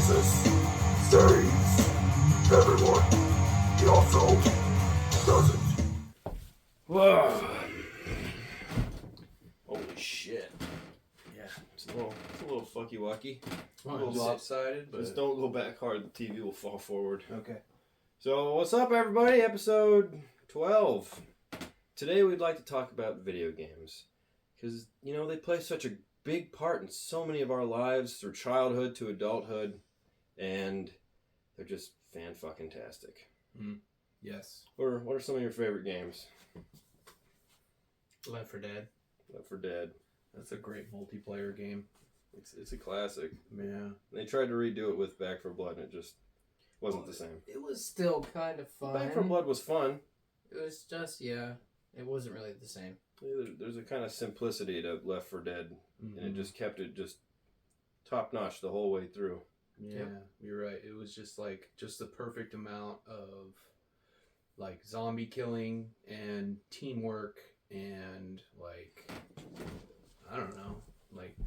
synopsis saves everyone. He also doesn't. Whoa. Holy shit. Yeah, it's a little fucky wucky. A little lopsided, but... Just don't go back hard, the TV will fall forward. Okay. So, what's up, everybody? Episode 12. Today, we'd like to talk about video games. Because, you know, they play such a big part in so many of our lives, through childhood to adulthood. And they're just fan-fucking-tastic. Yes. What are some of your favorite games? Left 4 Dead. Left 4 Dead. That's a great multiplayer game. It's a classic. Yeah. They tried to redo it with Back 4 Blood, and it just wasn't the same. It was still kind of fun. Back 4 Blood was fun. It was just, it wasn't really the same. There's a kind of simplicity to Left 4 Dead, and it just kept it just top-notch the whole way through. Yeah, you're right. It was just the perfect amount of like zombie killing and teamwork and like, I don't know, like,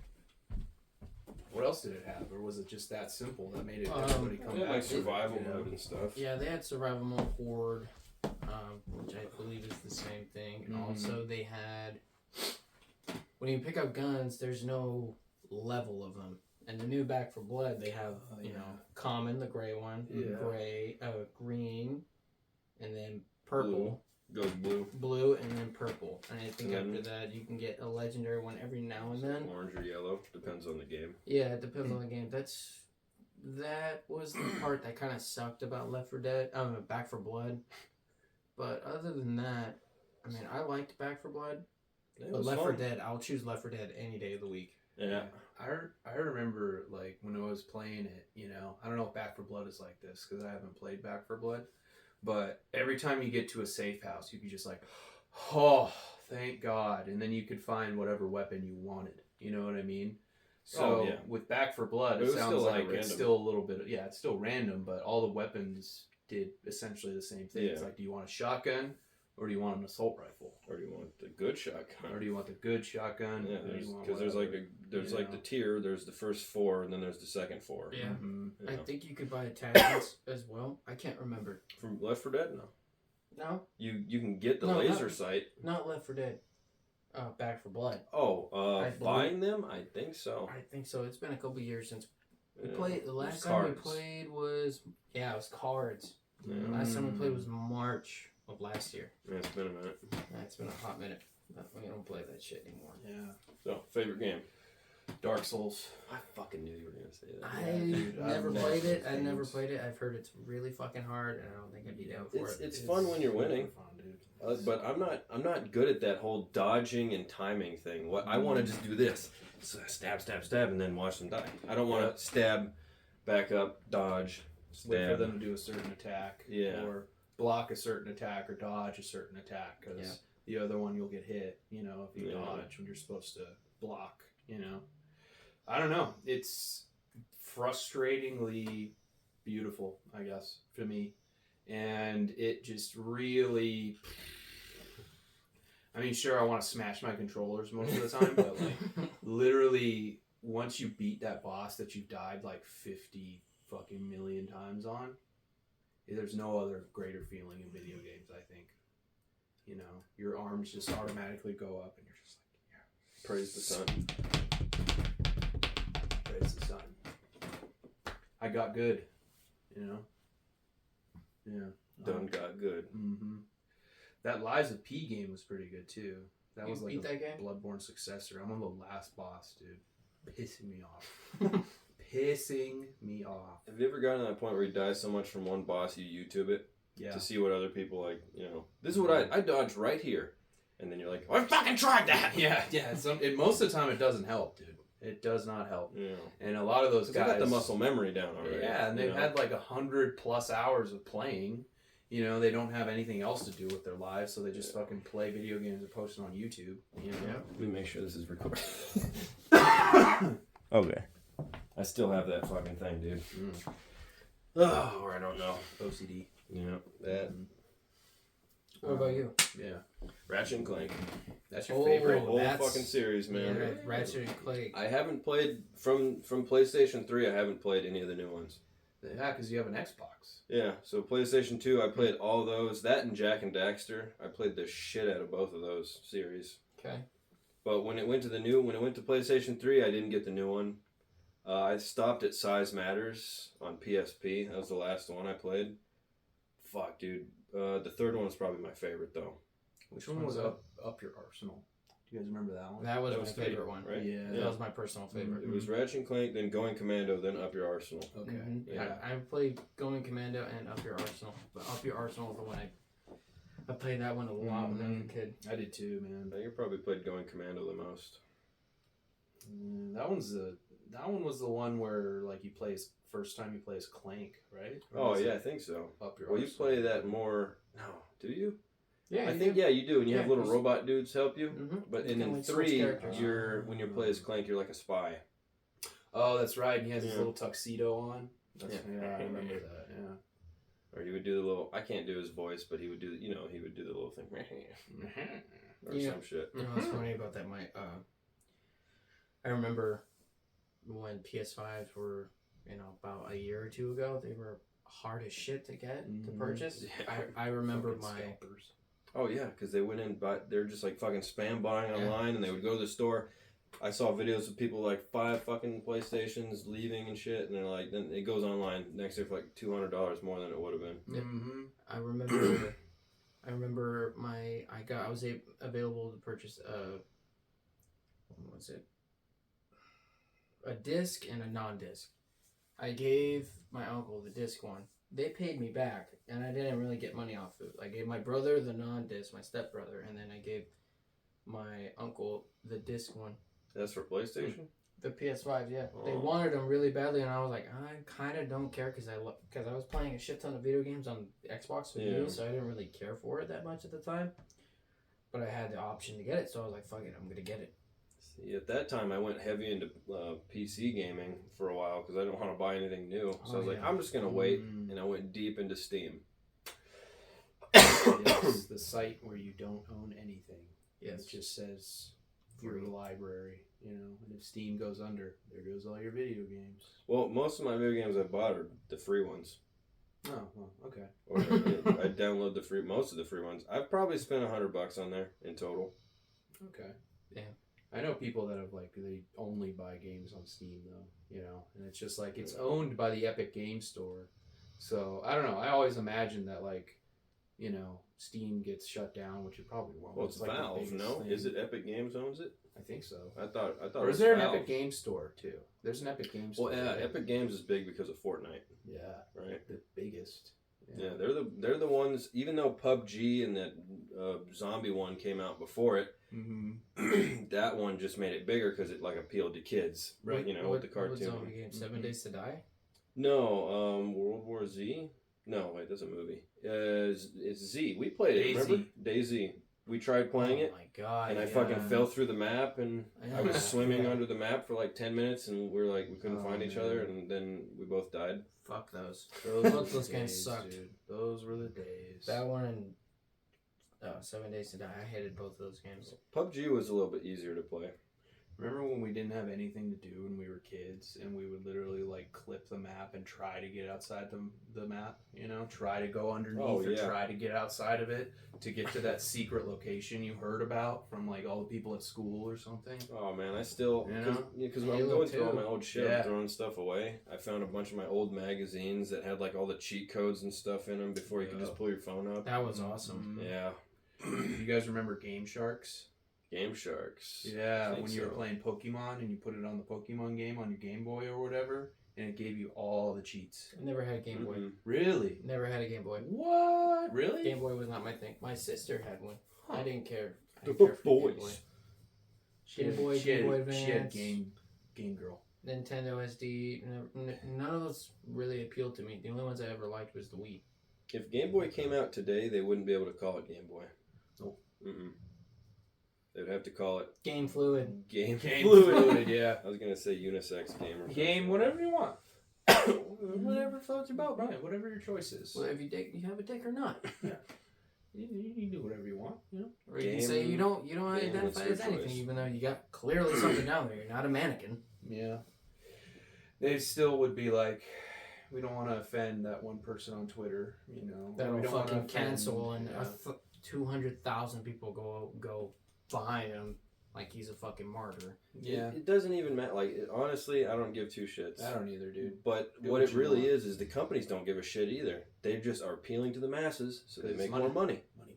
what else did it have? Or was it just that simple that made it everybody come back? Like survival you know? mode and stuff. Yeah, they had survival mode Horde, which I believe is the same thing. And also they had, when you pick up guns, there's no level of them. And the new Back 4 Blood, they have, you know, common, the gray one, green, and then purple. Goes blue. Blue, and then purple. And I think after that, you can get a legendary one every now and then. Orange or yellow, depends on the game. Yeah, it depends on the game. That was the part that kind of sucked about Left 4 Dead, Back 4 Blood. But other than that, I mean, I liked Back 4 Blood. But Left 4 Dead, I'll choose Left 4 Dead any day of the week. Yeah. I remember, like, when I was playing it, you know, I don't know if Back 4 Blood is like this, because I haven't played Back 4 Blood, but every time you get to a safe house, you could just like, oh, thank God, and then you could find whatever weapon you wanted, you know what I mean? So, with Back 4 Blood, it sounds like it's still a little bit, it's still random, but all the weapons did essentially the same thing. It's like, do you want a shotgun? Or do you want an assault rifle? Or do you want the good shotgun? Or do you want the good shotgun? Yeah, because there's like the tier. There's the first 4, and then there's the second 4. Yeah, you know? I think you could buy attachments as well. I can't remember. From Left 4 Dead, no. No. You can get the laser sight. Not Left 4 Dead. Back 4 Blood. Oh, buying them? I think so. I think so. It's been a couple years since we Yeah. played. The last time we played was it was cards. Yeah. Last time we played was March of last year. Yeah, it's been a minute. Yeah, it's been a hot minute. We don't play that shit anymore. Yeah. So, favorite game? Dark Souls. I fucking knew you were going to say that. I never played it. I never played it. I've heard it's really fucking hard, and I don't think I'd be down for it. It's fun when you're winning. Fun, dude. But I'm not good at that whole dodging and timing thing. I want to just do this. So stab, and then watch them die. I don't want to stab, back up, dodge, stab. Wait for them to do a certain attack. Yeah. Or block a certain attack or dodge a certain attack, because the other one you'll get hit, you know, if you dodge when you're supposed to block, you know. I don't know. It's frustratingly beautiful, I guess, to me. And it just really... I mean, sure, I want to smash my controllers most of the time, but, like, literally, once you beat that boss that you've died, like, 50 fucking million times on, there's no other greater feeling in video games, I think. You know, your arms just automatically go up, and you're just like, yeah. Praise the sun. Praise the sun. I got good, you know? Yeah. Done got good. Mm-hmm. That Lies of P game was pretty good, too. That was like that game? Bloodborne successor. I'm on the last boss, dude. Pissing me off. Pissing me off. Have you ever gotten to that point where you die so much from one boss you YouTube it? Yeah. To see what other people like, you know. This is what I dodged right here. And then you're like, oh, I fucking tried that! Yeah. Most of the time it doesn't help, dude. It does not help. Yeah. And a lot of those guys... got the muscle memory down already. Yeah, and they've had like 100+ hours of playing. You know, they don't have anything else to do with their lives, so they just fucking play video games and post it on YouTube. You know? Yeah. Let me make sure this is recorded. Okay. I still have that fucking thing, dude. Oh, I don't know. OCD. Yeah, that. What about you? Yeah. Ratchet and Clank. That's your Oh, favorite? Whole that's- fucking series, man. Yeah, Ratchet and Clank. I haven't played from PlayStation 3. I haven't played any of the new ones. Yeah, because you have an Xbox. Yeah, so PlayStation 2, I played all those. That and Jak and Daxter, I played the shit out of both of those series. Okay. But when it went to PlayStation 3, I didn't get the new one. I stopped at Size Matters on PSP. That was the last one I played. Fuck, dude. The third one was probably my favorite, though. Which one was Up Your Arsenal? Do you guys remember that one? That was That my was three, favorite one. right? Yeah. That was my personal favorite. It was Ratchet and Clank, then Going Commando, then Up Your Arsenal. Okay. Mhm. Yeah. I played Going Commando and Up Your Arsenal. But Up Your Arsenal was the one I played that one a lot when I was a kid. I did too, man. You probably played Going Commando the most. That one was the one where like first time you play as Clank, right? Or Oh, was yeah, I it think so. Up Your Well, you Arsenal? play that more... No, do you? Yeah, I think, yeah, you do. And you have Yeah, little 'cause- robot dudes help you. Mm-hmm. But You in can, like, switch 3, characters. when you play as Clank, you're like a spy. Oh, that's right. And he has his Yeah. little tuxedo on. Yeah. Yeah, I remember that. Yeah. Or he would do the little... I can't do his voice, but he would do... he would do the little thing. Or Yeah. some shit. You know what's funny about that? I remember when PS5s were, about a year or two ago, they were hard as shit to get to Mhm. purchase. Yeah. I remember Fucking my scalpers. Oh, yeah, because they went in, but they're just like fucking spam buying Yeah. online, and they would go to the store. I saw videos of people like 5 fucking PlayStations leaving and shit, and they're like, then it goes online next day for like $200 more than it would have been. Yep. Mm-hmm. I remember I was available to purchase what was it? A disc and a non-disc. I gave my uncle the disc one. They paid me back, and I didn't really get money off of it. I gave my brother the non-disc, my stepbrother, and then I gave my uncle the disc one. That's for PlayStation? The PS5, yeah. They Oh. wanted them really badly, and I was like, I kind of don't care because I was playing a shit ton of video games on Xbox with Yeah. you, so I didn't really care for it that much at the time. But I had the option to get it, so I was like, fuck it, I'm gonna get it. See, at that time, I went heavy into PC gaming for a while because I didn't want to buy anything new. So I was like, yeah. I'm just going to wait, Mm. and I went deep into Steam. It's the site where you don't own anything. Yes. It just says your library, And if Steam goes under, there goes all your video games. Well, most of my video games I bought are the free ones. Oh, well, okay. Or I download most of the free ones. I've probably spent $100 on there in total. Okay. Yeah. I know people that have they only buy games on Steam though, and it's just it's owned by the Epic Game Store. So I don't know. I always imagine that Steam gets shut down, which it probably won't. Well, it's the Valve, biggest no? thing. Is it Epic Games owns it? I think so. I thought. Or it is was there an Valve. Epic Game Store too? There's an Epic Game Store. Well, yeah, right? Epic Games is big because of Fortnite, Yeah, right? the biggest. Yeah, they're the ones. Even though PUBG and that zombie one came out before it, Mm-hmm. that one just made it bigger because it appealed to kids, Right. with the What cartoon. zombie game? 7 Days to Die? No, World War Z. No, wait, that's a movie. It's Z. We played it. DayZ. Remember DayZ? We tried playing Oh it, my god. and I yeah. fucking fell through the map, and I was Yeah. swimming Yeah. under the map for 10 minutes, and we couldn't Oh, find each man. other, and then we both died. Fuck those. Those Those days, games sucked. dude. Those were the days. That one and 7 Days to Die. I hated both of those games. PUBG was a little bit easier to play. Remember when we didn't have anything to do when we were kids, and we would literally clip the map and try to get outside the map, try to go underneath Oh, or yeah. try to get outside of it to get to that secret location you heard about from all the people at school or something. Oh man, I still because when I'm Halo going through all 2. my old shit, Yeah. I'm throwing stuff away. I found a bunch of my old magazines that had all the cheat codes and stuff in them before you could Yeah. just pull your phone up. That was awesome. Yeah, You guys remember Game Sharks? Game Sharks. Yeah, I think when you were so. playing Pokemon and you put it on the Pokemon game on your Game Boy or whatever, and it gave you all the cheats. I never had a Game Boy. Mhm. Really? Never had a Game Boy. What? Really? Game Boy was not my thing. My sister had one. I didn't care. I The didn't care for Game boys. Boy. She Game had, Boy, she Game had, Boy Advance. she had Game Girl. Nintendo SD. None of those really appealed to me. The only ones I ever liked was the Wii. If Game Boy came out today, they wouldn't be able to call it Game Boy. Nope. Mm-mm. They'd have to call it Game Fluid. Game Fluid, yeah. I was gonna say unisex game or Game, something. whatever you want. Whatever floats your boat, bro. Yeah, whatever your choice is. Well, if you have a dick or not. You can do whatever you want, you know. Or you can say you don't identify as anything, even though you got clearly something down there. You're not a mannequin. Yeah. They still would be like, we don't want to offend that one person on Twitter, you know. That'll we don't fucking wanna offend, cancel, and yeah. 200,000 people go behind him like he's a fucking martyr. Yeah. It doesn't even matter. Like, honestly, I don't give two shits. I don't either, dude. But Do what what it you really want. is the companies don't give a shit either. They just are appealing to the masses, so they It's make money. more money. Money.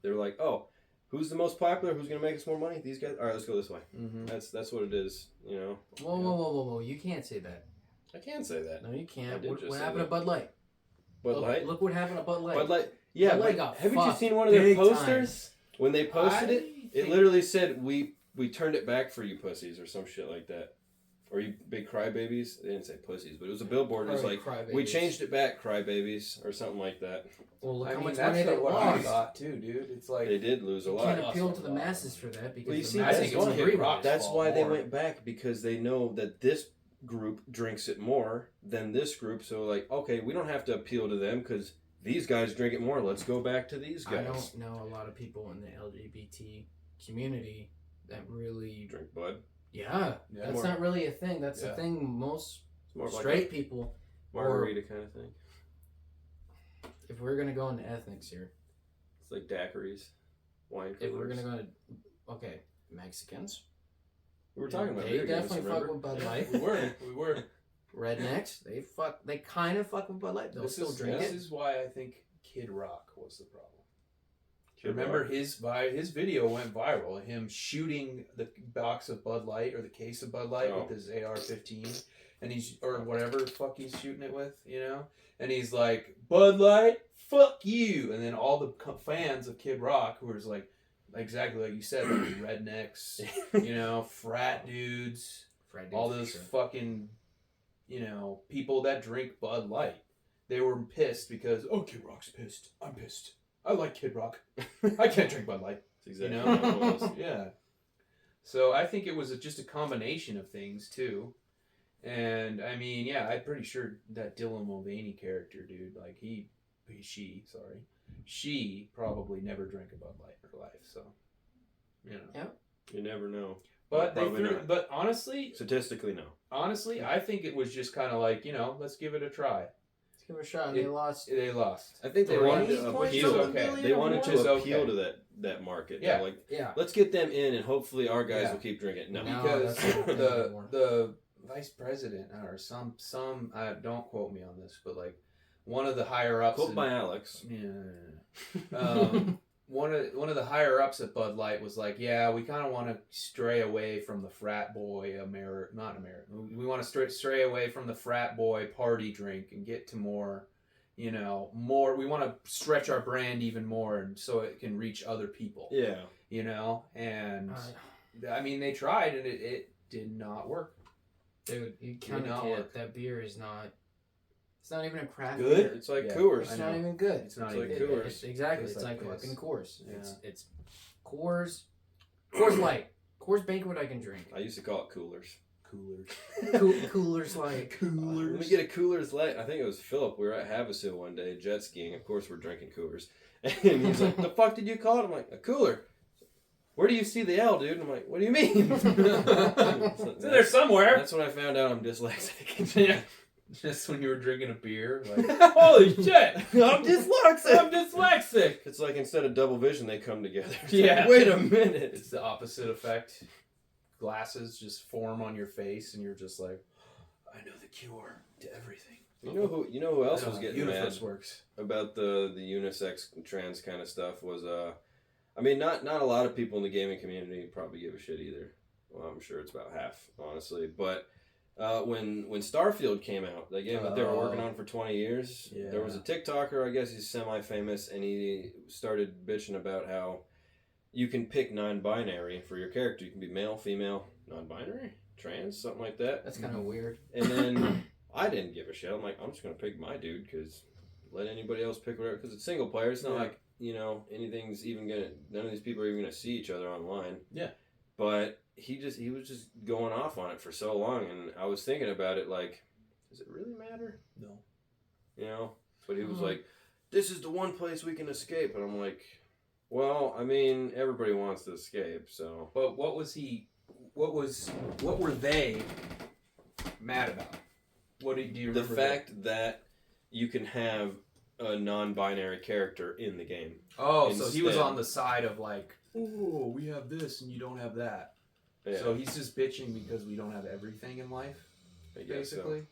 They're like, oh, who's the most popular? Who's gonna make us more money? These guys. All right, let's go this way. Mm-hmm. That's what it is. You know. Whoa! You can't say that. I can say that. No, you I can't. did What just say happened that. to Bud Light? Bud Light. Look what happened to Bud Light. Bud Light. Yeah, Bud Light but got haven't you fucked seen one of their big posters? When they posted it, it think- literally said, we turned it back for you pussies, or some shit like that. Or you big crybabies. They didn't say pussies, but it was a billboard. It was like, we changed it back, crybabies, or something like that. Well, look I how mean, much money that's they what I lost. thought too, dude. It's like They did lose a You lot. can't Lost appeal a to the lot. masses for that because Well, you the see, masses that's don't why- agree with Rock- it. That's why they more. went back, because they know that this group drinks it more than this group. So, like, okay, we don't have to appeal to them because these guys drink it more. Let's go back to these I guys. don't know a lot of people in the LGBT community that really. Drink Bud. Yeah, Yeah. that's More- not really a thing. That's Yeah. the thing most It's more of like straight people. a margarita kind of thing. If we're gonna go into ethnics here, It's like daiquiris, wine coolers. if we're gonna go, okay, Mexicans. We were talking about They video games, definitely fuck remember? with Bud Light. we were. Rednecks, they kind of fuck with Bud Light. They'll still drink This it. is why I think Kid Rock was the problem. Kid Remember Rock. his video went viral. Him shooting the box of Bud Light or the case of Bud Light Oh. with his AR-15, and he's or whatever the fuck he's shooting it with, you know. And he's like, Bud Light, fuck you. And then all the fans of Kid Rock, who was like exactly like you said, like rednecks, you know, frat dudes, all those fucking, you know, people that drink Bud Light. They were pissed because, oh, Kid Rock's pissed. I'm pissed. I like Kid Rock. I can't drink Bud Light. That's You exactly know? what it was. Yeah. So I think it was just a combination of things too. And I mean, yeah, I'm pretty sure that Dylan Mulvaney character, dude, like she probably never drank a Bud Light in her life. So, you know. Yeah. You never know. But they Probably threw. not. But honestly, Statistically, no. I think it was just kind of like, you know, let's give it a try. Let's give it a shot. And they lost. They lost. I think they Three wanted points to from appeal. the billion They wanted award? to Which is appeal okay. to that market. Yeah. They're like, Yeah. let's get them in, and hopefully our guys Yeah. will keep drinking. No. No. Because that's not the anymore. the vice president or some don't quote me on this, but like one of the higher ups. Quote by Alex. Yeah. One of the higher ups at Bud Light was like, yeah, we kind of want to stray away from the frat boy We want to stray away from the frat boy party drink and get to more, you know, more. We want to stretch our brand even more, and so it can reach other people. Yeah. You know, and I mean, they tried, and it did not work. Dude, you kind not of can't. work. That beer is not. It's not even a craft Good? beer. It's like Yeah. Coors. It's I not know. even good. It's not It's even like good. Coors. Exactly. Tastes It's like like piss. fucking Coors. Yeah. It's Coors. Coors Light. Coors Banquet I can drink. I used to call it Coolers. Coolers. Coolers Light. Let me get a Coolers Light. I think it was Philip. We were at Havasu one day, jet skiing. Of course, we're drinking Coors. And he's like, the fuck did you call it? I'm like, a cooler. Where do you see the L, dude? And I'm like, what do you mean? It's in there somewhere. That's when I found out I'm dyslexic. Yeah. Just when you were drinking a beer, like, holy shit, I'm dyslexic. I'm dyslexic. It's like instead of double vision, they come together. It's Yeah. like, wait a minute. It's the opposite effect. Glasses just form on your face, and you're just like, I know the cure to everything. You know who else I know was how getting universe mad works. about the unisex and trans kind of stuff was I mean not a lot of people in the gaming community probably give a shit either. Well, I'm sure it's about half, honestly. But when Starfield came out, the game that they were working on for 20 years, Yeah. there was a TikToker, I guess he's semi-famous, and he started bitching about how you can pick non-binary for your character. You can be male, female, non-binary, trans, something like that. That's kind of weird. And then I didn't give a shit. I'm like, I'm just going to pick my dude because let anybody else pick whatever. Because it's single player. It's not like, you know, anything's even going to, none of these people are even going to see each other online. Yeah. But he was just going off on it for so long. And I was thinking about it like, does it really matter? No. You know? But he was like, this is the one place we can escape. And I'm like, Well, I mean, everybody wants to escape, so. But what were they mad about? What do you remember? The fact that you can have a non-binary character in the game. Oh, so he was instead. on the side of like, oh, we have this and you don't have that. Yeah, So he's just bitching because we don't have everything in life, I guess so. basically.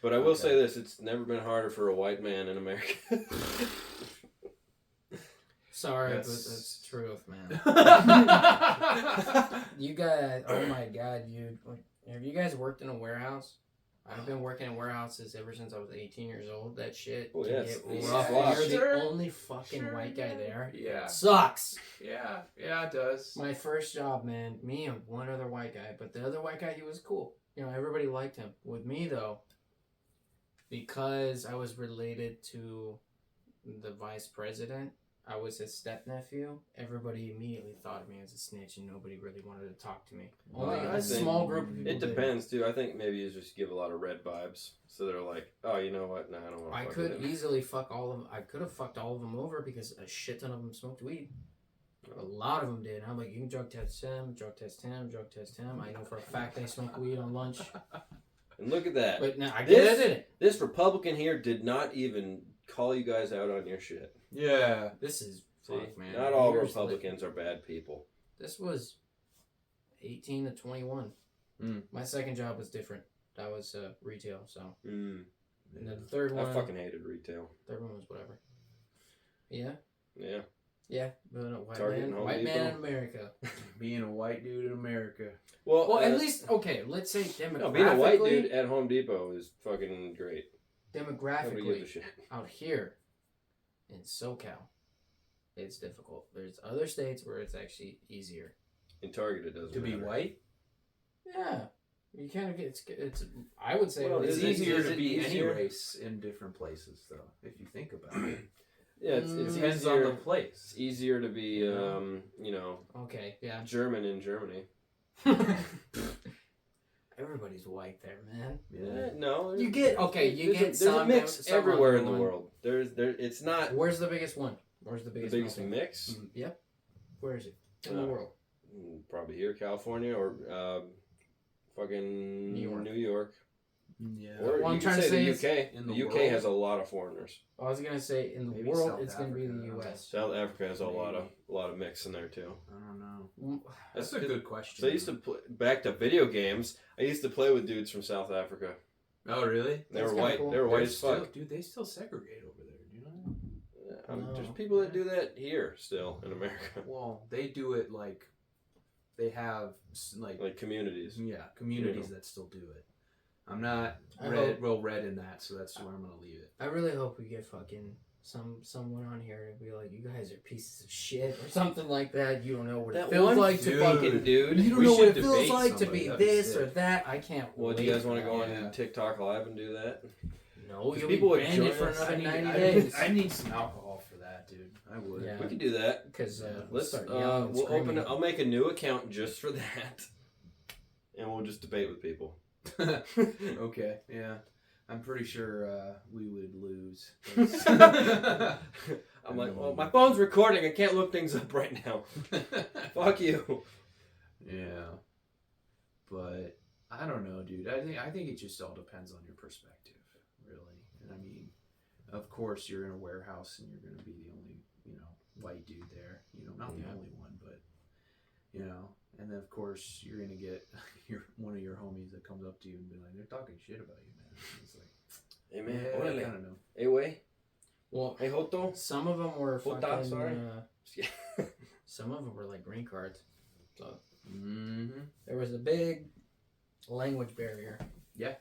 But I will say this, it's never been harder for a white man in America. Sorry, Yes. but that's the truth, man. You guys, oh my god, dude. Have you guys worked in a warehouse? I've been working in warehouses ever since I was 18 years old. That shit Oh, can yes. get Yeah, rough. yeah, You're sure. the only fucking Sure, white guy yeah. there. Yeah. It sucks. Yeah, it does. My first job, man, me and one other white guy, but the other white guy, he was cool. You know, everybody liked him. With me, though, because I was related to the vice president, I was his stepnephew, everybody immediately thought of me as a snitch and nobody really wanted to talk to me. Only I a think small group of people It did. depends, too. I think maybe you just give a lot of red vibes. So they're like, oh, you know what? Nah, I don't want to I fuck could with him. easily fuck all of them. I could have fucked all of them over because a shit ton of them smoked weed. A lot of them did. I'm like, you can drug test him, drug test him, drug test him. I know for a fact they smoke weed on lunch. And look at that. But no, I This- did it. This Republican here did not even call you guys out on your shit. Yeah. This is See, fuck, man. not all Here's Republicans are bad people. This was 18 to 21. Mm. My second job was different. That was retail. So, Mm. and then the third one, I fucking hated retail. third one was whatever. Yeah, Yeah. yeah. But no, white Target man, and Home white man in Depot. America. Being a white dude in America. Well, Well, at least okay. Let's say demographically, no, being a white dude at Home Depot is fucking great. Nobody demographically gives a shit. out here in SoCal, it's difficult. There's other states where it's actually easier. In Target, it doesn't To be matter. white? Yeah, you kind of get it's. I would say Well, It's Is it- easier is to it be easier? any race in different places, though, if you think about it. Yeah, it's It easier. depends on the place. It's easier to be, you know, okay. Yeah. German in Germany. Everybody's white there, man. Yeah. No, You get okay. You get there's a some mix some everywhere other in the one. world. It's not Where's the biggest one? Where's the the biggest? biggest melting? mix. Yep. Where is it in the Uh, world? Probably here, California, or fucking New York. Yeah. Or What I'm you trying can to say say the is UK. in The the UK world- has a lot of foreigners. I was gonna say in the Maybe world, South it's gonna be Africa, the I don't know. U.S. South Africa has a lot Maybe. of mix in there too. I don't know. Mm, That's a good question. So I used to play, back to video games. I used to play with dudes from South Africa. Oh, really? They That's were kinda white. cool. They were white They're as fuck. still- Dude, they still segregate over there. Do you know No. There's people that do that here still in America, that? Well, they do it like they have like like communities. communities that still do it. I'm not I red in that, so that's where I'm gonna leave it. I really hope we get fucking someone on here to be like, you guys are pieces of shit or something like that. You don't know what it That feels one like to dude. fucking dude. You don't We know what it should feels debate like to somebody. be That'd be this or sick. that. I can't. Well, do wait you guys for want to that. go Yeah. on TikTok Live and do that? No, 'Cause you'll people be would banned join for us. another I need, 90 I days. need- I need some alcohol for that, dude. I would. Yeah. We could do that. Because Let's. start yelling and We'll open. screaming. I'll make a new account just for that, and we'll just debate with people. Okay, yeah. I'm pretty sure we would lose. I'm like, well, my phone's recording. I can't look things up right now. Fuck you. Yeah, but I don't know, dude. I think it just all depends on your perspective, really. And I mean, of course, you're in a warehouse and you're going to be the only, white dude there. Not the only one, but and then of course you're going to get one of your homies that comes up to you and be like, they're talking shit about you, man. And it's like, Hey man, yeah, I órale. don't know. Hey way. Well, Hey Joto. some of them were Puta, fucking. sorry. Some of them were like green cards. So Mm-hmm. there was a big language barrier. Yeah.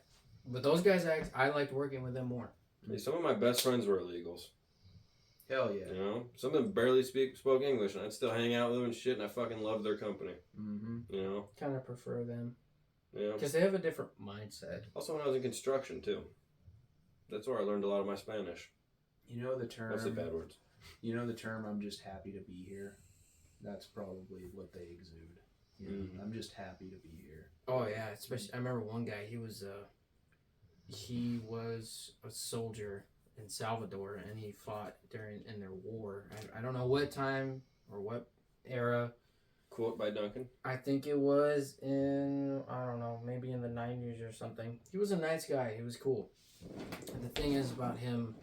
But those guys, I liked working with them more. Hey, some of my best friends were illegals. Hell yeah. You know, some of them barely spoke English, and I'd still hang out with them and shit, and I fucking loved their company. Mm-hmm. You know, Kind of prefer them yeah. because they have a different mindset. Also, when I was in construction too, that's where I learned a lot of my Spanish. You know the term. That's the bad words. You know the term. I'm just happy to be here. That's probably what they exude. I'm just happy to be here. Oh yeah, especially I remember one guy. He was a soldier in Salvador, and he fought in their war. I don't know what time or what era. Quote by Duncan. I think it was in, I don't know, maybe in the 90s or something. He was a nice guy. He was cool. And the thing is about him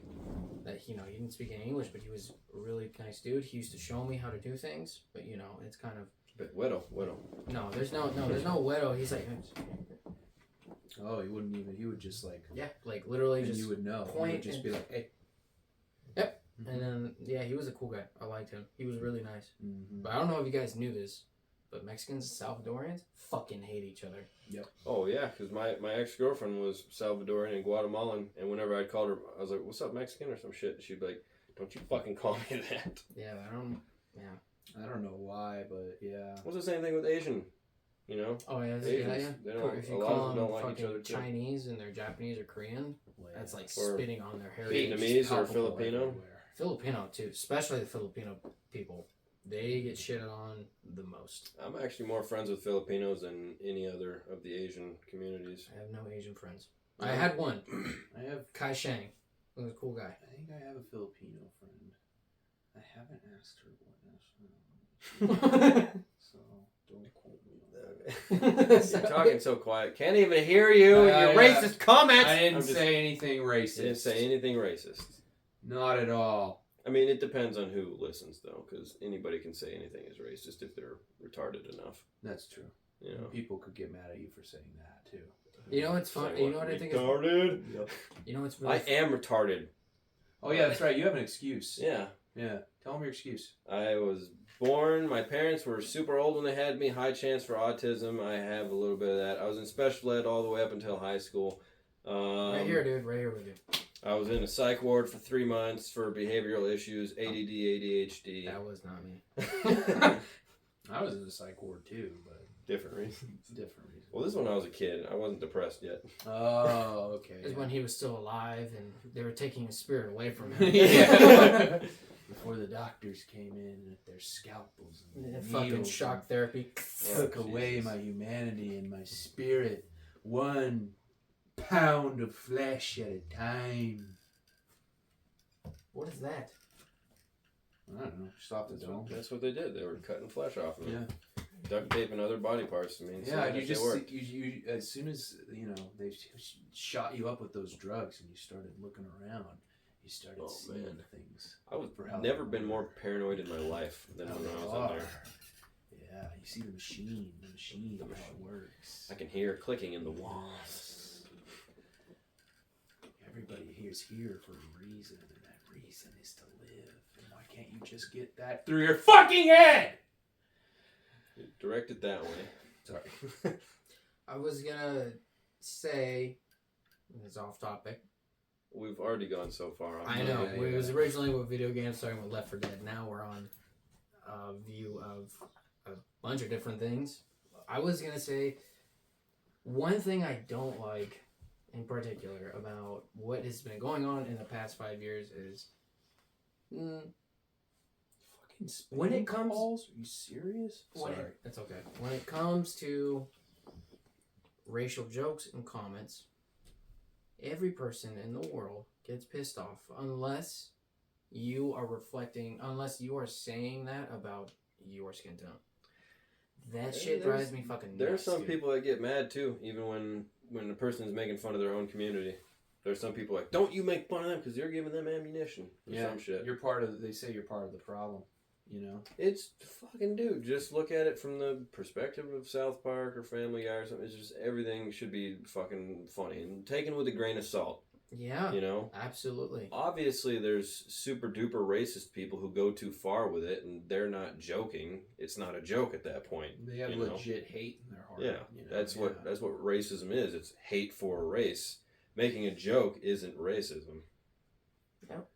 that, he didn't speak any English, but he was a really nice dude. He used to show me how to do things, but, it's kind of... But widow. No, there's no widow. He's like... Oh, he wouldn't even. He would just like. Yeah, like literally And just... you would know. point He would just and- be like, hey. Yep. And then, yeah, he was a cool guy. I liked him. He was really nice. Mm-hmm. But I don't know if you guys knew this, but Mexicans and Salvadorians fucking hate each other. Oh yeah, because my ex-girlfriend was Salvadorian and Guatemalan, and whenever I'd called her, I was like, "What's up, Mexican?" or some shit. And she'd be like, "Don't you fucking call me that." Yeah, I don't know why, but yeah. What's the same thing with Asian? Oh, yeah, Asians, they don't- If a you lot of call them them don't like each fucking other, too. Chinese and they're Japanese or Korean, that's like Or spitting on their heritage. Vietnamese or Palpable Filipino. everywhere. Filipino, too. Especially the Filipino people. They get shit on the most. I'm actually more friends with Filipinos than any other of the Asian communities. I have no Asian friends. I had one. I have. Kai Shang. He was a cool guy. I think I have a Filipino friend. I haven't asked her what nationality. So don't quote me on that. You're talking so quiet. Can't even hear you. Your racist comments. I didn't I'm just- say anything racist. Didn't say anything racist. Not at all. I mean, it depends on who listens, though, because anybody can say anything is racist if they're retarded enough. That's true. You know. People could get mad at you for saying that too. You know what's fun? Say You know what I think is... retarded? You know what's really... I am retarded. Oh yeah, that's right. You have an excuse. Yeah. Yeah. Tell them your excuse. I was born. My parents were super old when they had me. High chance for autism. I have a little bit of that. I was in special ed all the way up until high school. right here, dude. Right here with you. I was in a psych ward for 3 months for behavioral issues, ADD, ADHD. That was not me. I was in the psych ward too, but Different reasons. different reasons. Well, this is when I was a kid. I wasn't depressed yet. Oh, okay. It was when he was still alive and they were taking his spirit away from him. Yeah. Before the doctors came in with their scalpels and Fucking needles shock therapy. and took away my humanity and my spirit, 1 pound of flesh at a time. What is that? I don't know. Just off the dome. That's what they did. They were cutting flesh off of me. Yeah. Duct tape and other body parts. I mean, Yeah, sometimes you they just work. you as soon as they shot you up with those drugs and you started looking around, you started seeing man. things. I've for how never they been more work. paranoid in my life than when I was in there. Yeah, you see the machine, how it works. I can hear clicking in the walls. Everybody here's here for a reason, and that reason is to live. And why can't you just get that through your fucking head? Direct it that way. Sorry. I was gonna say, it's off topic. We've already gone so far. I know. Yeah, It yeah. was originally with video games, starting with Left 4 Dead. Now we're on a view of a bunch of different things. I was gonna say, one thing I don't like in particular about what has been going on in the past 5 years is when it comes... Balls? Are you serious? When Sorry. it's okay. When it comes to racial jokes and comments, every person in the world gets pissed off unless you are saying that about your skin tone. That shit drives me fucking nuts. There's some dude. people that get mad too, even when the person's making fun of their own community. There's some people like, don't you make fun of them because you're giving them ammunition or some shit. You're part of. They say you're part of the problem. You know. It's fucking dude. Just look at it from the perspective of South Park or Family Guy or something. It's just everything should be fucking funny and taken with a grain of salt. Yeah. You know? Absolutely. Obviously, there's super duper racist people who go too far with it and they're not joking. It's not a joke at that point. They have you know? legit hate in their heart. Yeah. You know? That's what racism is. It's hate for a race. Making a joke isn't racism. Yep.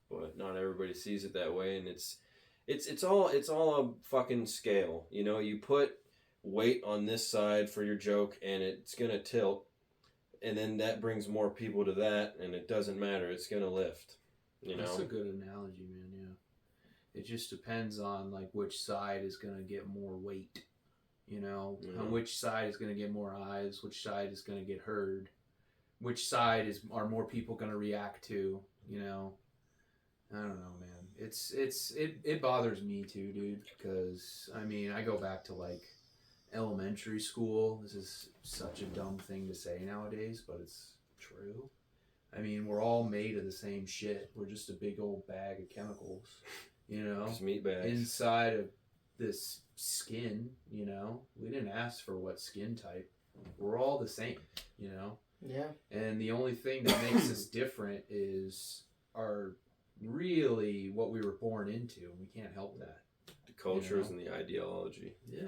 But not everybody sees it that way, and it's all a fucking scale. You know, you put weight on this side for your joke and it's gonna tilt, and then that brings more people to that, and it doesn't matter, it's gonna lift. You know? That's a good analogy, man. Yeah. It just depends on like which side is gonna get more weight. You know, Yeah. on which side is gonna get more eyes, which side is gonna get heard. which side are more people going to react to, you know? I don't know, man. It bothers me too, dude, because I mean, I go back to like elementary school. This is such a dumb thing to say nowadays, but it's true. I mean, we're all made of the same shit. We're just a big old bag of chemicals, you know? Just meat bags. Inside of this skin, you know? We didn't ask for what skin type. We're all the same, you know? Yeah. And the only thing that makes us different is really what we were born into, and we can't help that. The cultures You know? and the ideology. Yeah.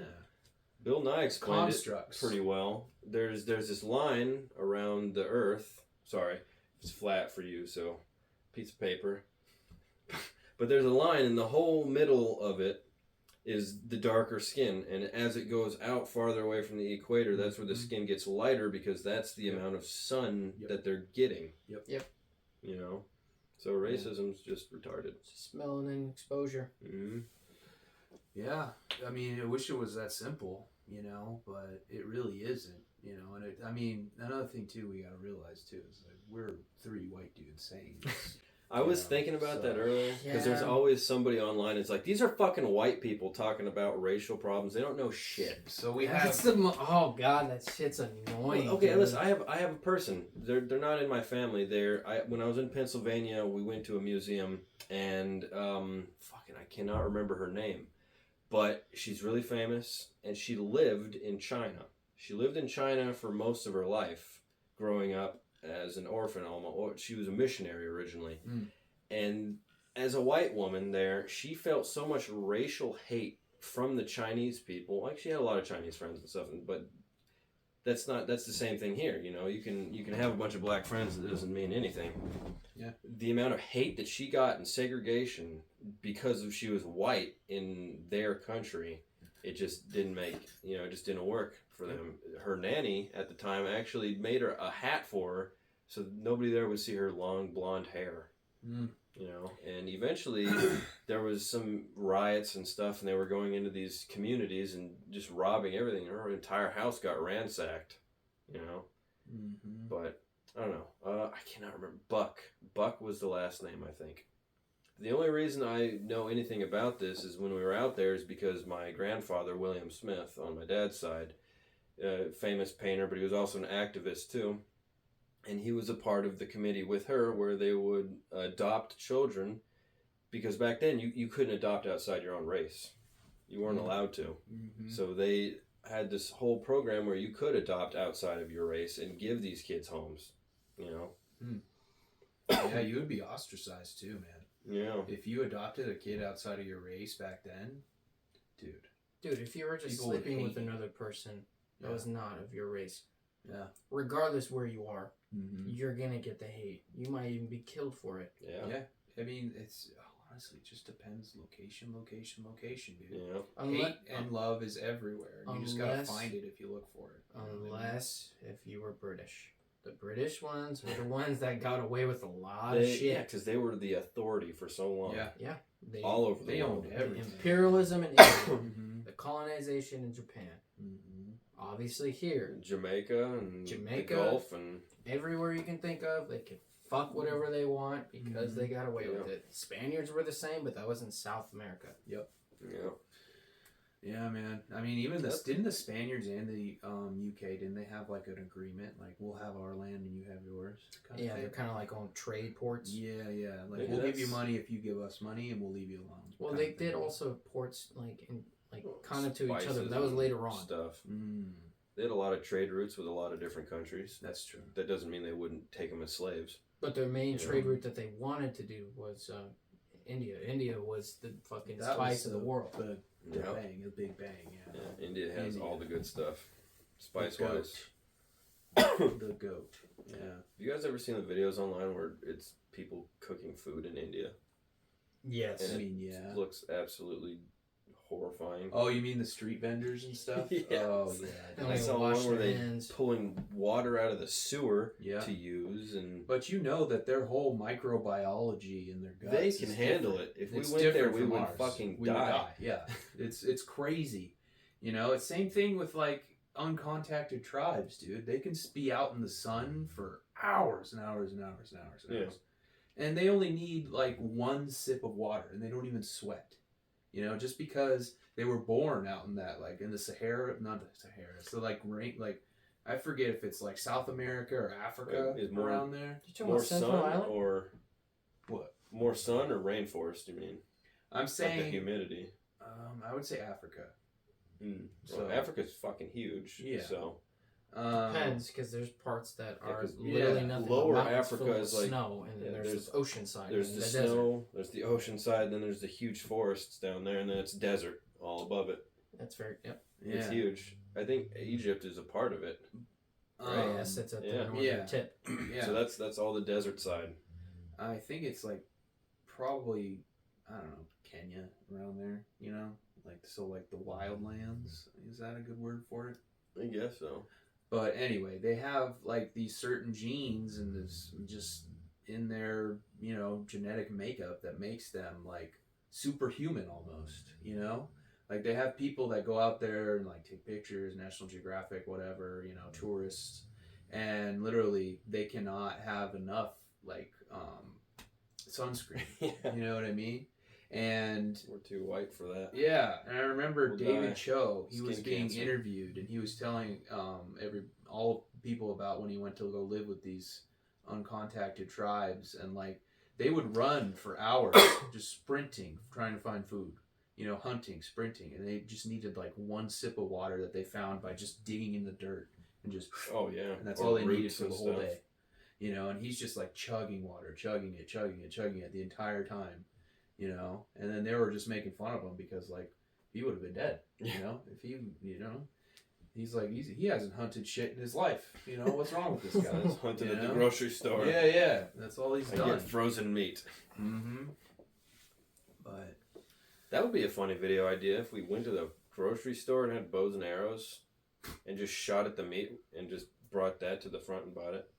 Bill Nye explained Constructs. it pretty well. There's this line around the Earth. Sorry, it's flat for you, so piece of paper. But there's a line, and the whole middle of it is the darker skin, and as it goes out farther away from the equator, that's where the skin gets lighter because that's the amount of sun that they're getting. Yep. You know, so racism's just retarded. Just melanin exposure. Mm-hmm. Yeah. I mean, I wish it was that simple, you know, but it really isn't, you know. And I mean, another thing too we got to realize too is like we're 3 white dudes saying this. I was Yeah, thinking about that so- earlier because there's Yeah. always somebody online. It's like these are fucking white people talking about racial problems. They don't know shit. So we That's have oh god, that shit's annoying. Okay, dude. listen. I have a person. They're not in my family. When I was in Pennsylvania, we went to a museum and fucking I cannot remember her name, but she's really famous and she lived in China. She lived in China for most of her life, growing up as an orphan almost. She was a missionary originally. And as a white woman there, she felt so much racial hate from the Chinese people. Like she had a lot of Chinese friends and stuff, but that's the same thing here. You know, you can have a bunch of black friends, that doesn't mean anything. Yeah. The amount of hate that she got in segregation because of she was white in their country, it just didn't it just didn't work for them. Her nanny at the time actually made her a hat for her so nobody there would see her long blonde hair. You know, and eventually there was some riots and stuff, and they were going into these communities and just robbing everything. Her entire house got ransacked, you know. But I don't know. I cannot remember. Buck was the last name, I think. The only reason I know anything about this is when we were out there is because my grandfather, William Smith, on my dad's side, famous painter, but he was also an activist too. And he was a part of the committee with her where they would adopt children because back then you couldn't adopt outside your own race. You weren't allowed to. So they had this whole program where you could adopt outside of your race and give these kids homes, you know. Yeah, you would be ostracized too, man. Yeah. If you adopted a kid outside of your race back then, dude, if you were just People would sleeping with hate you. another person that was not of your race, Yeah. regardless where you are, you're gonna get the hate. You might even be killed for it. Yeah. I mean, it's honestly it just depends. Location, dude. Yeah. Hate and love is everywhere. You just gotta Unless- find it if you look for it. You know what I mean? Unless if you were British. The British ones were the ones that got away with a lot of Yeah, shit. because they were the authority for so long. Yeah. They, All over the They world. owned the everything. imperialism in England, Mm-hmm. the colonization in Japan. Mm-hmm. Obviously here, Jamaica and Jamaica. the Gulf and everywhere you can think of, they can fuck whatever they want because they got away with Yeah. it. Spaniards were the same, but that was in South America. yeah. Yeah, man. I mean, even didn't the Spaniards and the UK, didn't they have like an agreement, like we'll have our land and you have yours? Kind of Yeah, thing? they're kind of like on trade ports. Yeah. Like Yeah, we'll give you that's- money if you give us money, and we'll leave you alone. Well, kind they of thing. did also ports kind of to each other, Spices but that was and later on. Stuff. Mm, They had a lot of trade routes with a lot of different countries. that's true. That doesn't mean they wouldn't take them as slaves. But their main Yeah. trade route that they wanted to do was India. India was the fucking That spice was of the world. The Yeah. bang, the big bang. Yeah. Yeah, India has all the good stuff, The spice wise. goat. The goat. Yeah. Have you guys ever seen the videos online where it's people cooking food in India? Yes. And I mean, yeah. It looks absolutely horrifying. Oh, you mean the street vendors and stuff? Yeah. Oh, They yeah. don't I even saw wash one where their they hands. pulling water out of the sewer Yeah. to use, and But you know that their whole microbiology in their guts they is can handle different. it. If It's we went there, different we from would ours. fucking We would die. Yeah, it's crazy. You know, it's same thing with like uncontacted tribes, dude. They can be out in the sun for hours and hours and hours and hours and Yeah. hours. And they only need like one sip of water, and they don't even sweat. You know, just because they were born out in that, like in the Sahara, not the Sahara. So like I forget if it's like South America or Africa Is more- around there. You talking More about Central sun Island? or What? more sun or rainforest? You mean I'm like the saying, humidity? I would say Africa. So So- Africa's fucking huge. Yeah. So Depends, because there's parts that Yeah, are 'cause, literally yeah, nothing. lower but mountains Africa full of is like- snow, and then yeah, there's the ocean side. there's and the desert. snow, there's the ocean side, then there's the huge forests down there, and then it's desert all above it. That's very yep. It's huge. I think Egypt is a part of it. Right, yes, it's at the yeah. northern Yeah. tip. Yeah. So that's all the desert side. I think it's like probably, I don't know, Kenya around there, you know? Like, so like the wildlands, is that a good word for it? I guess so. But anyway, they have like these certain genes and this just in their, you know, genetic makeup that makes them like superhuman almost, you know? Like they have people that go out there and like take pictures, National Geographic, whatever, you know, tourists, and literally they cannot have enough like sunscreen. Yeah. You know what I mean? And We're too white for that. yeah, and I remember We'll David die. Cho. He Skin was being cancer. interviewed, and he was telling all people about when he went to go live with these uncontacted tribes, and like they would run for hours, just sprinting, trying to find food. You know, hunting, sprinting, and they just needed like one sip of water that they found by just digging in the dirt and just. Oh yeah. And that's Or all they needed roots for the and whole stuff. day. You know, and he's just like chugging water, chugging it the entire time. You know, and then they were just making fun of him because like he would have been dead. You know, if he, you know, he's like he hasn't hunted shit in his life. You know, what's wrong with this guy? I was hunted You at the know? grocery store. Yeah, that's all he's I done. get frozen meat. Mm-hmm. But That would be a funny video idea if we went to the grocery store and had bows and arrows and just shot at the meat and just brought that to the front and bought it.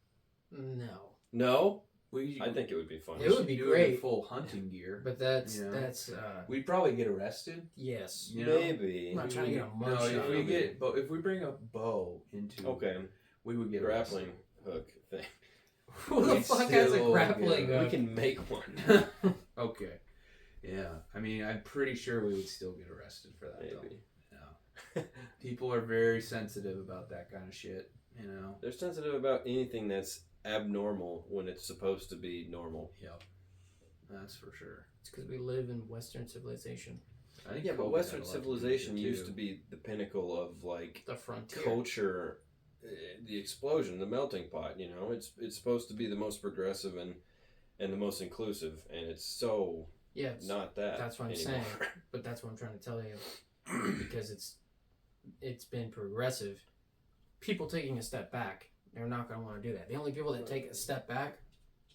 No, No? we, I think it would be funny. It would be do it in great. full hunting gear. but that's You know? that's We'd probably get arrested. yes. You know? Maybe. I'm not trying to get a mug No, shot. if we bring a bow into Okay. we would get Grappling arrested. hook thing. Who the We'd fuck has a still grappling get- We hook? can make one. Okay. Yeah. I mean, I'm pretty sure we would still get arrested for that. Maybe. Though. Yeah. People are very sensitive about that kind of shit. You know. They're sensitive about anything that's abnormal when it's supposed to be normal. Yep. That's for sure. It's because we live in Western civilization, I think Yeah, but COVID Western had a lot to do civilization with it, used too. to be the pinnacle of like the frontier. culture, the explosion, the melting pot. You know, it's supposed to be the most progressive and the most inclusive, and it's so Yeah, it's, not that. that's what I'm anymore. saying. But that's what I'm trying to tell you, because it's been progressive. People taking a step back, they're not going to want to do that. The only people that take a step back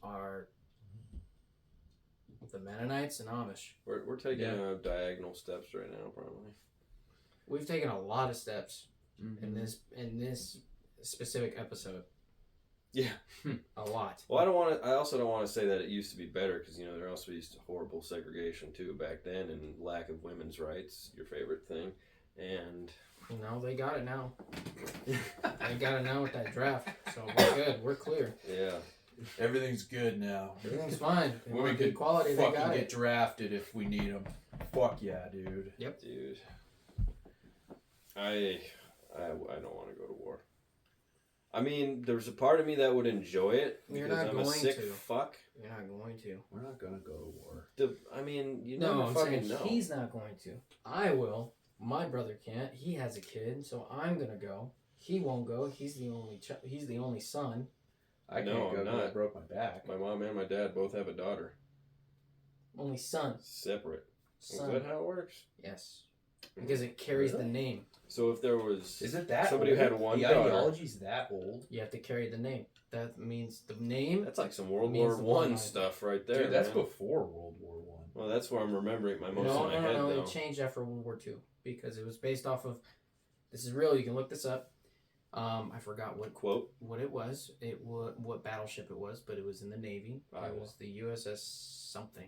are the Mennonites and Amish. We're taking Yeah. diagonal steps right now, probably. We've taken a lot of steps Mhm. in this specific episode. Yeah. A lot. Well, I also don't want to say that it used to be better because you know there also used to horrible segregation too back then and lack of women's rights, your favorite thing, and You know, they got it now. They got it now with that draft. So we're good. We're clear. yeah. Everything's good now. Everything's fine. They Women want good could quality. They fucking got get it. drafted if we need them. Fuck yeah, dude. Dude, I don't want to go to war. I mean, there's a part of me that would enjoy it You're because not I'm a going sick to. fuck. You're not going to. We're not gonna go to war. I mean, you No, never I'm fucking saying know. he's not going to. I will. My brother can't. He has a kid, so I'm gonna go. He won't go. He's the only. He's the only son. I No, can't I'm go because I not. broke my back. My mom and my dad both have a daughter. Only son. Separate. Is Son. that how it works? Yes. Because it carries the name. So if there was Is it that somebody old? who had one the daughter, ideology's that old? You have to carry the name. That means the name. that's like some World means War the One bloodline. stuff right there. Dude, that's man. before World War One. Well, that's where I'm remembering my most No, in my no, head no, though. it changed after World War II because it was based off of. This is real. You can look this up. I forgot Quote. what it was. What battleship it was, but it was in the Navy. Iowa. It was the USS something.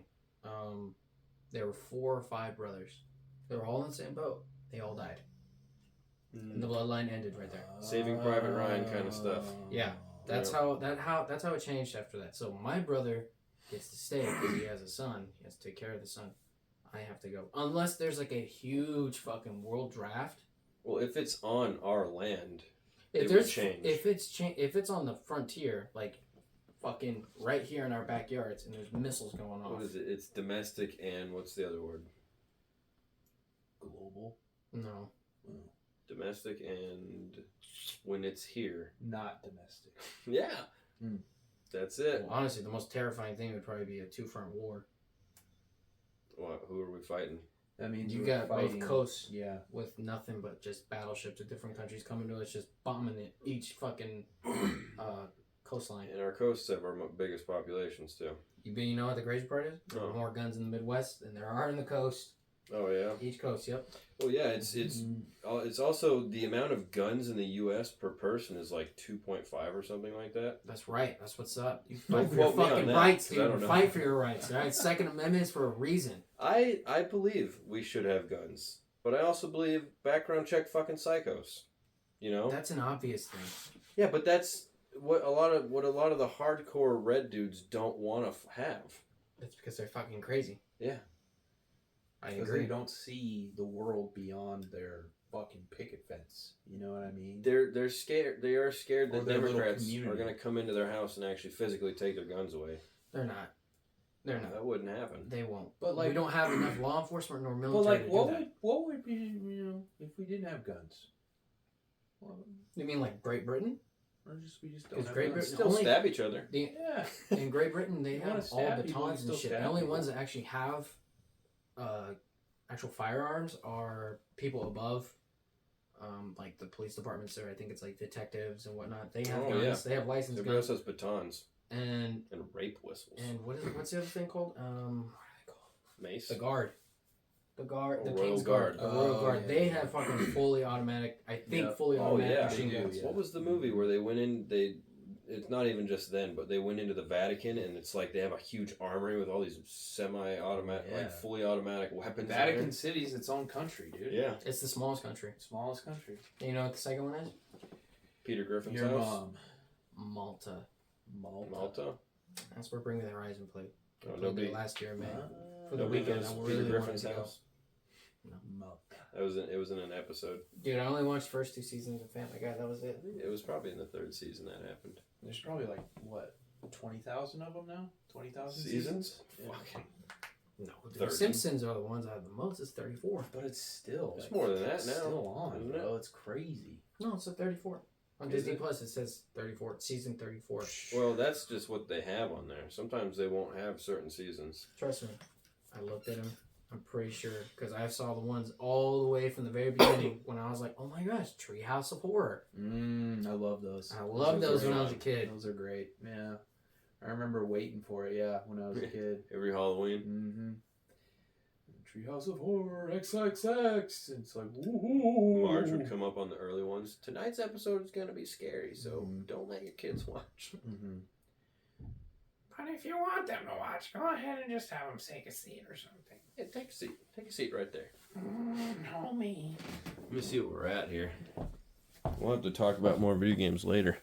There were 4 or 5 brothers. They were all in the same boat. They all died. And the bloodline ended right there. Saving Private Ryan kind of stuff. Yeah. That's how it changed after that. So my brother gets to stay because he has a son. He has to take care of the son. I have to go unless there's like a huge fucking world draft. Well, if it's on our land, If it there's would change. if it's on the frontier, like fucking right here in our backyards, and there's missiles going off. What is it? It's domestic and what's the other word? Global. No. Domestic and when it's here. Not domestic. Yeah. That's it. Well, honestly, the most terrifying thing would probably be a 2-front war. What? Who are we fighting? That means You we're got fighting, both coasts Yeah. with nothing but just battleships of different countries coming to us, just bombing it, each fucking coastline. And our coasts have our biggest populations too. You know what the crazy part is? There are Oh. more guns in the Midwest than there are in the coast. Oh yeah. Each coast, yep. Well, yeah. It's also the amount of guns in the U.S. per person is like 2.5 or something like that. That's right. That's what's up. You Don't fight for your quote me on fucking that, rights, 'cause I dude. don't know. Fight for your rights, all right? Second Amendment is for a reason. I believe we should have guns, but I also believe background check fucking psychos. You know. That's an obvious thing. Yeah, but that's what a lot of the hardcore red dudes don't want to have. It's because they're fucking crazy. Yeah. I Because agree. they don't see the world beyond their fucking picket fence. You know what I mean? They're scared. They are scared Or that their little Democrats community. are going to come into their house and actually physically take their guns away. They're not. They're not. That wouldn't happen. They won't. But, like- we don't have enough law enforcement nor But military like, to do that. what would be, if we didn't have guns? Well, You mean like Great Britain? or we just don't Is have Great guns. Britain Still only- stab each other. Yeah. In Great Britain, they You wanna have all stab people, batons you and still shit. The stab only people. ones that actually have actual firearms are people above, like the police departments there. I think it's like detectives and whatnot. They have Oh, guns. yeah. They have licensed Everybody else guns. has batons And and rape whistles. what's the other thing called? What are they called? Mace. The guard. The guard. Oh, The Royal King's Guard. Guard. The Royal Oh, Guard. yeah, They yeah. have fucking fully automatic. I think Yep. fully Oh automatic yeah. machine they do, guns. yeah. What was the movie where they went in? It's not even just then, but they went into the Vatican and it's like they have a huge armory with all these semi-automatic, Yeah. like fully automatic weapons. in Vatican there. City's its own country, dude. Yeah. It's the smallest country. Smallest country. And you know what the second one is? Peter Griffin's Your house. mom. Malta. Malta. That's where Bring Me the Horizon played. Oh, Played nobody. there last year in May. For the Nobody weekend, knows I Peter really wanted Griffin's to go. house. Malta. It was in an episode. Dude, I only watched the first 2 seasons of Family Guy. That was it. It was probably in the 3rd season that happened. There's probably like, what, 20,000 of them now? 20,000 Seasons? Yeah. Fucking. No, the 30. Simpsons are the ones I have the most. It's 34. But it's still. It's more than that it's now, still on, isn't it? bro. It's crazy. No, it's a 34. On Is Disney it? Plus, it says 34. Season 34. Well, that's just what they have on there. Sometimes they won't have certain seasons. Trust me. I looked at them. I'm pretty sure. Because I saw the ones all the way from the very beginning when I was like, oh my gosh, Treehouse of Horror. I love those. I loved those when I was a fun. kid. Those are great. Yeah. I remember waiting for it, yeah, when I was a kid. Every Halloween. Treehouse of Horror, XXX. It's like, woohoo. Marge would come up on the early ones. Tonight's episode is going to be scary, so Mhm. don't let your kids watch. But if you want them to watch, go ahead and just have them take a seat or something. Yeah, take a seat. Take a seat right there. Homie. Let me see what we're at here. We'll have to talk about more video games later.